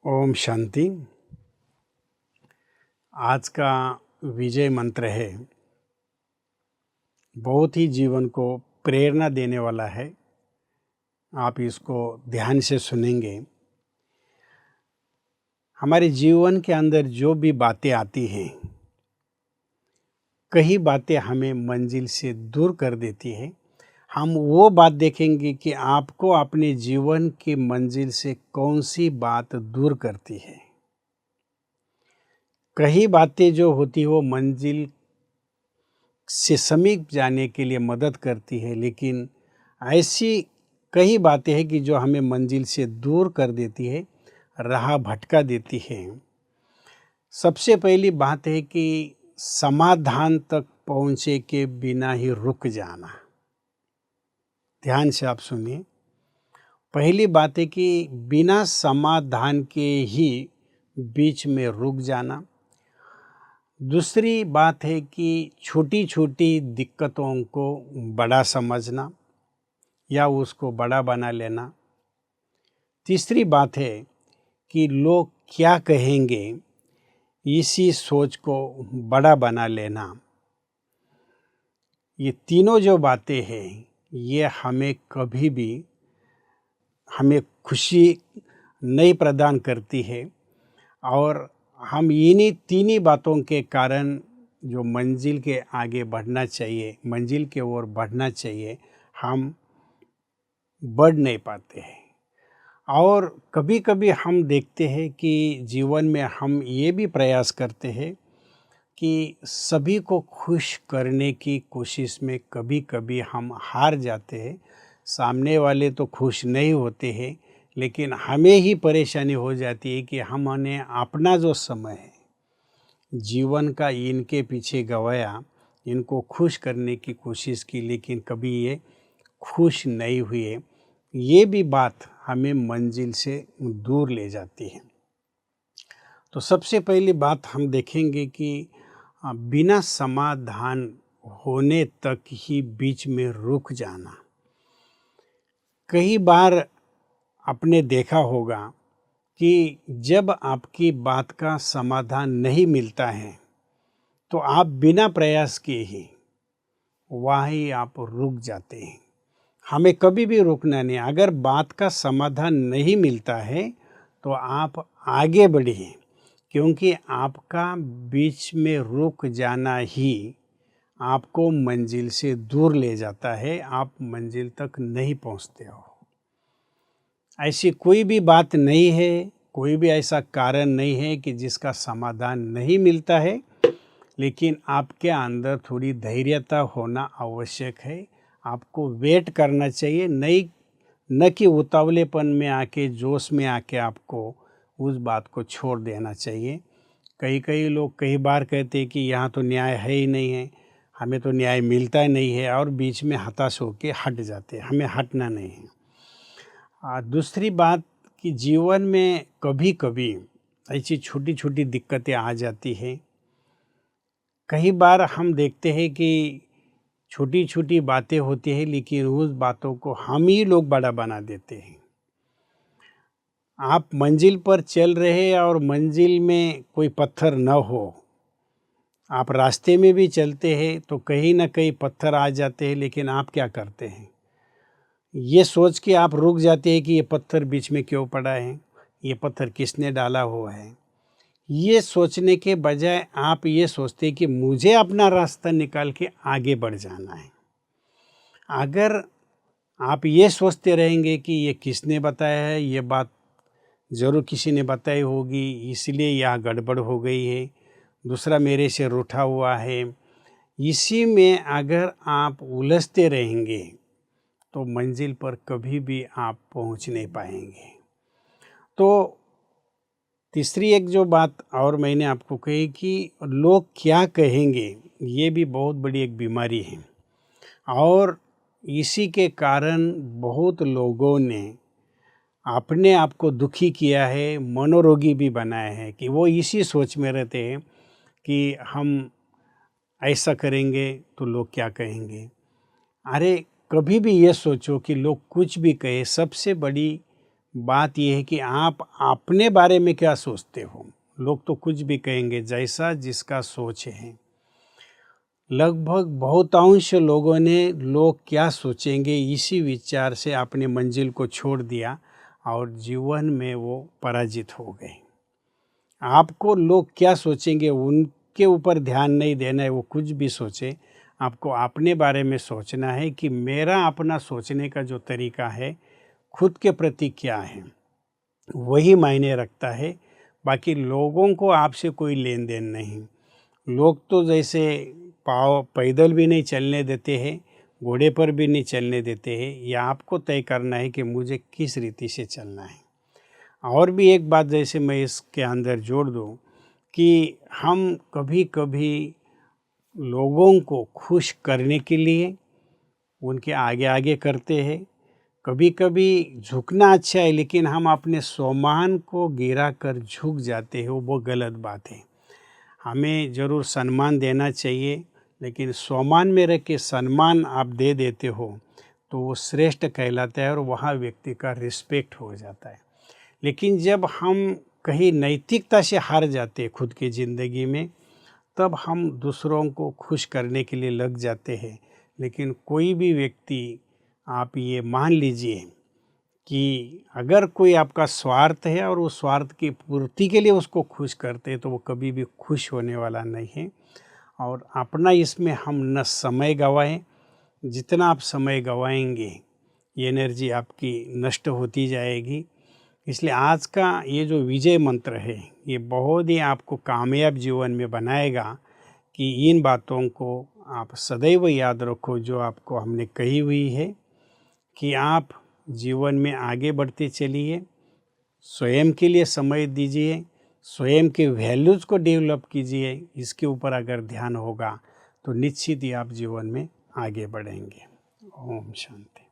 ओम शांति। आज का विजय मंत्र है, बहुत ही जीवन को प्रेरणा देने वाला है। आप इसको ध्यान से सुनेंगे। हमारे जीवन के अंदर जो भी बातें आती हैं, कई बातें हमें मंजिल से दूर कर देती है। हम वो बात देखेंगे कि आपको अपने जीवन की मंजिल से कौन सी बात दूर करती है। कई बातें जो होती है वो मंजिल से समीप जाने के लिए मदद करती है, लेकिन ऐसी कई बातें हैं कि जो हमें मंजिल से दूर कर देती है, राह भटका देती है। सबसे पहली बात है कि समाधान तक पहुँचे के बिना ही रुक जाना। ध्यान से आप सुनिए। पहली बात है कि बिना समाधान के ही बीच में रुक जाना। दूसरी बात है कि छोटी छोटी दिक्कतों को बड़ा समझना या उसको बड़ा बना लेना। तीसरी बात है कि लोग क्या कहेंगे, इसी सोच को बड़ा बना लेना। ये तीनों जो बातें हैं, ये हमें कभी भी हमें खुशी नहीं प्रदान करती है, और हम इन्हीं तीनों बातों के कारण जो मंजिल के आगे बढ़ना चाहिए, मंजिल के ओर बढ़ना चाहिए, हम बढ़ नहीं पाते हैं। और कभी कभी हम देखते हैं कि जीवन में हम ये भी प्रयास करते हैं कि सभी को खुश करने की कोशिश में कभी कभी हम हार जाते हैं। सामने वाले तो खुश नहीं होते हैं, लेकिन हमें ही परेशानी हो जाती है कि हमने अपना जो समय है जीवन का इनके पीछे गवाया, इनको खुश करने की कोशिश की, लेकिन कभी ये खुश नहीं हुए। ये भी बात हमें मंजिल से दूर ले जाती है। तो सबसे पहली बात हम देखेंगे कि बिना समाधान होने तक ही बीच में रुक जाना। कई बार आपने देखा होगा कि जब आपकी बात का समाधान नहीं मिलता है, तो आप बिना प्रयास किए ही वहीं आप रुक जाते हैं। हमें कभी भी रुकना नहीं। अगर बात का समाधान नहीं मिलता है तो आप आगे बढ़िए, क्योंकि आपका बीच में रुक जाना ही आपको मंजिल से दूर ले जाता है। आप मंजिल तक नहीं पहुंचते हो। ऐसी कोई भी बात नहीं है, कोई भी ऐसा कारण नहीं है कि जिसका समाधान नहीं मिलता है, लेकिन आपके अंदर थोड़ी धैर्यता होना आवश्यक है। आपको वेट करना चाहिए, नहीं न कि उतावलेपन में आके, जोश में आके आपको उस बात को छोड़ देना चाहिए। कई लोग कई बार कहते हैं कि यहाँ तो न्याय है ही नहीं है, हमें तो न्याय मिलता ही नहीं है, और बीच में हताश होकर हट जाते हैं। हमें हटना नहीं है। दूसरी बात कि जीवन में कभी कभी ऐसी छोटी छोटी दिक्कतें आ जाती हैं। कई बार हम देखते हैं कि छोटी छोटी बातें होती हैं, लेकिन उस बातों को हम ही लोग बड़ा बना देते हैं। आप मंजिल पर चल रहे और मंजिल में कोई पत्थर न हो, आप रास्ते में भी चलते हैं तो कहीं ना कहीं पत्थर आ जाते हैं, लेकिन आप क्या करते हैं, ये सोच के आप रुक जाते हैं कि ये पत्थर बीच में क्यों पड़ा है, ये पत्थर किसने डाला हुआ है। ये सोचने के बजाय आप ये सोचते हैं कि मुझे अपना रास्ता निकाल के आगे बढ़ जाना है। अगर आप ये सोचते रहेंगे कि ये किसने बताया है, ये बात ज़रूर किसी ने बताई होगी, इसलिए यह गड़बड़ हो गई है, दूसरा मेरे से रूठा हुआ है, इसी में अगर आप उलझते रहेंगे तो मंजिल पर कभी भी आप पहुंच नहीं पाएंगे। तो तीसरी एक जो बात और मैंने आपको कही कि लोग क्या कहेंगे, ये भी बहुत बड़ी एक बीमारी है, और इसी के कारण बहुत लोगों ने अपने आप को दुखी किया है, मनोरोगी भी बनाए हैं कि वो इसी सोच में रहते हैं कि हम ऐसा करेंगे तो लोग क्या कहेंगे। अरे कभी भी ये सोचो कि लोग कुछ भी कहे, सबसे बड़ी बात यह है कि आप अपने बारे में क्या सोचते हो। लोग तो कुछ भी कहेंगे, जैसा जिसका सोच है। लगभग बहुतांश लोगों ने लोग क्या सोचेंगे इसी विचार से अपनी मंजिल को छोड़ दिया और जीवन में वो पराजित हो गए। आपको लोग क्या सोचेंगे उनके ऊपर ध्यान नहीं देना है, वो कुछ भी सोचे। आपको अपने बारे में सोचना है कि मेरा अपना सोचने का जो तरीका है खुद के प्रति क्या है, वही मायने रखता है। बाकी लोगों को आपसे कोई लेन देन नहीं। लोग तो जैसे पाँव पैदल भी नहीं चलने देते हैं, घोड़े पर भी नहीं चलने देते हैं। यह आपको तय करना है कि मुझे किस रीति से चलना है। और भी एक बात जैसे मैं इसके अंदर जोड़ दूं कि हम कभी कभी लोगों को खुश करने के लिए उनके आगे आगे करते हैं। कभी कभी झुकना अच्छा है, लेकिन हम अपने सम्मान को गिरा कर झुक जाते हैं, वो गलत बात है। हमें ज़रूर सम्मान देना चाहिए, लेकिन सम्मान में रख के सम्मान आप दे देते हो तो वो श्रेष्ठ कहलाता है और वहाँ व्यक्ति का रिस्पेक्ट हो जाता है। लेकिन जब हम कहीं नैतिकता से हार जाते हैं खुद की ज़िंदगी में, तब हम दूसरों को खुश करने के लिए लग जाते हैं। लेकिन कोई भी व्यक्ति, आप ये मान लीजिए कि अगर कोई आपका स्वार्थ है और उस स्वार्थ की पूर्ति के लिए उसको खुश करते हैं, तो वो कभी भी खुश होने वाला नहीं है। और अपना इसमें हम न समय गंवाएं। जितना आप समय गंवाएंगे, ये एनर्जी आपकी नष्ट होती जाएगी। इसलिए आज का ये जो विजय मंत्र है, ये बहुत ही आपको कामयाब जीवन में बनाएगा कि इन बातों को आप सदैव याद रखो जो आपको हमने कही हुई है कि आप जीवन में आगे बढ़ते चलिए, स्वयं के लिए समय दीजिए, स्वयं के वैल्यूज़ को डेवलप कीजिए। इसके ऊपर अगर ध्यान होगा तो निश्चित ही आप जीवन में आगे बढ़ेंगे। ओम शांति।